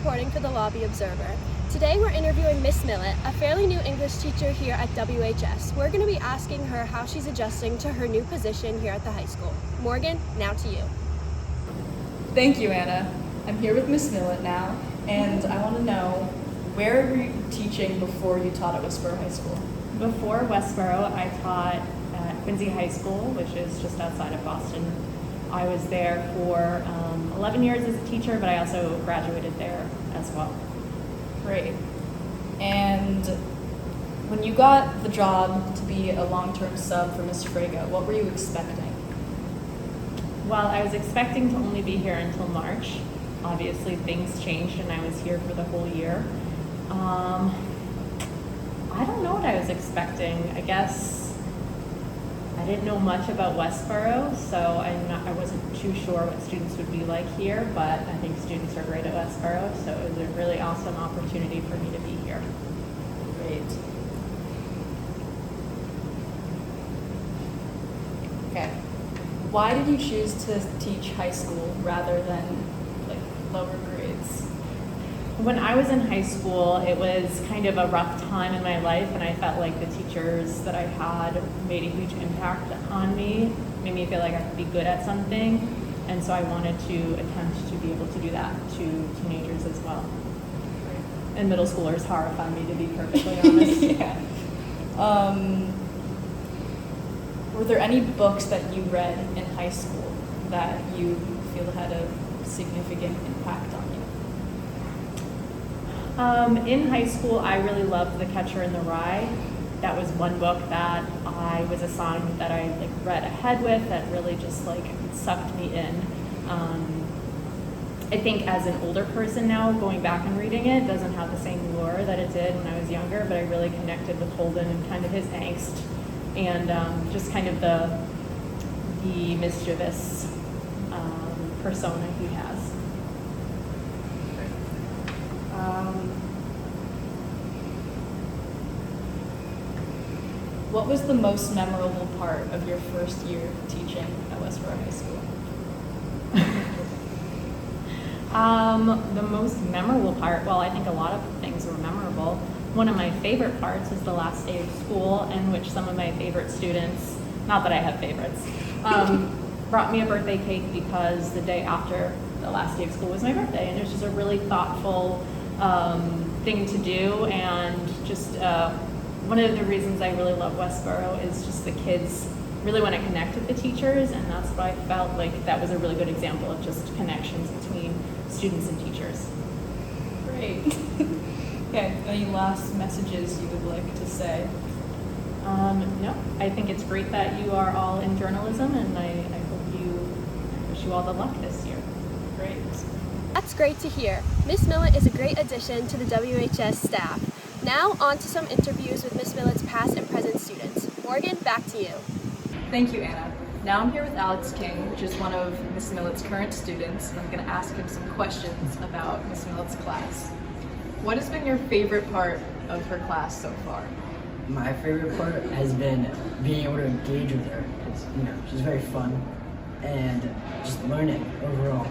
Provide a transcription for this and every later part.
reporting for the Lobby Observer. Today we're interviewing Miss Millett, a fairly new English teacher here at WHS. We're going to be asking her how she's adjusting to her new position here at the high school. Morgan, now to you. Thank you, Anna. I'm here with Miss Millett now, and I want to know, where were you teaching before you taught at Westboro High School? Before Westboro, I taught at Quincy High School, which is just outside of Boston. I was there for 11 years as a teacher, but I also graduated there as well. Great. And when you got the job to be a long-term sub for Ms. Fraga, what were you expecting? Well, I was expecting to only be here until March. Obviously, things changed and I was here for the whole year. I don't know what I was expecting. I guess I didn't know much about Westboro, so I wasn't too sure what students would be like here, but I think students are great at Westboro, so it was a really awesome opportunity for me to be here. Great. Okay. Why did you choose to teach high school rather than lower grades? When I was in high school, it was kind of a rough time in my life, and I felt like the teachers that I had made a huge impact on me, made me feel like I could be good at something, and so I wanted to attempt to be able to do that to teenagers as well. And middle schoolers horrify me, to be perfectly honest. Yeah. Were there any books that you read in high school that you feel had a significant impact on you? In high school, I really loved The Catcher in the Rye. That was one book that I was assigned that I read ahead with that really just sucked me in. I think as an older person now, going back and reading it doesn't have the same lure that it did when I was younger, but I really connected with Holden and kind of his angst and just kind of the mischievous persona he has. What was the most memorable part of your first year teaching at Westboro High School? The most memorable part, well, I think a lot of things were memorable. One of my favorite parts was the last day of school, in which some of my favorite students, not that I have favorites, brought me a birthday cake because the day after the last day of school was my birthday, and it was just a really thoughtful thing to do, and just one of the reasons I really love Westboro is just the kids really want to connect with the teachers, and that's what I felt like that was a really good example of just connections between students and teachers. Great. Okay, any last messages you would like to say? No, I think it's great that you are all in journalism, and I wish you all the luck this year. Great. That's great to hear. Miss Millett is a great addition to the WHS staff. Now on to some interviews with Miss Millett's past and present students. Morgan, back to you. Thank you, Anna. Now I'm here with Alex King, which is one of Miss Millett's current students, and I'm going to ask him some questions about Miss Millett's class. What has been your favorite part of her class so far? My favorite part has been being able to engage with her. She's very fun and just learning overall.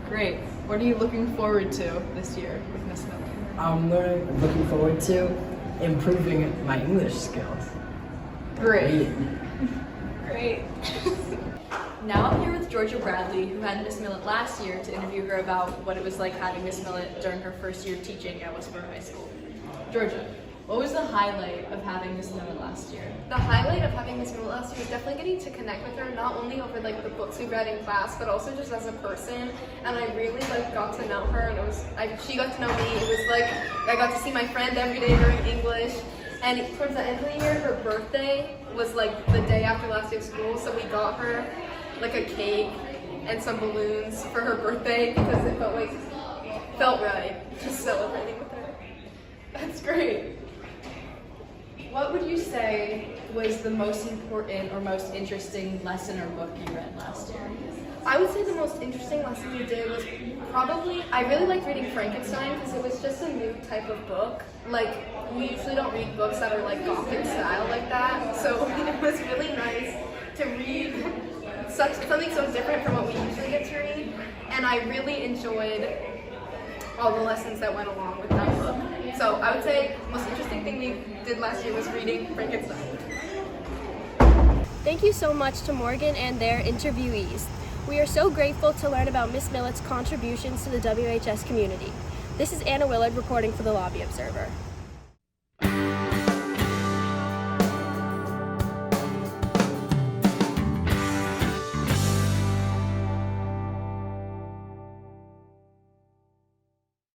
Great. What are you looking forward to this year with Miss Millett? I'm looking forward to improving my English skills. Great. Great. Now I'm here with Georgia Bradley, who had Miss Millett last year, to interview her about what it was like having Miss Millett during her first year teaching at Westboro High School. Georgia, what was the highlight of having Miss Millett last year? The highlight of having Miss Millett last year was definitely getting to connect with her, not only over the books we read in class, but also just as a person. And I really got to know her, and she got to know me. It was I got to see my friend every day during English. And towards the end of the year, her birthday was the day after last day of school, so we got her a cake and some balloons for her birthday because it felt right just celebrating with her. That's great. What would you say was the most important or most interesting lesson or book you read last year? I would say the most interesting lesson we did was probably, I really liked reading Frankenstein because it was just a new type of book. We usually don't read books that are Gothic style like that, so it was really nice to read something so different from what we usually get to read, and I really enjoyed all the lessons that went along with that book. So I would say the most interesting thing we did last year was reading Frankenstein. Thank you so much to Morgan and their interviewees. We are so grateful to learn about Miss Millett's contributions to the WHS community. This is Anna Willard reporting for the Lobby Observer.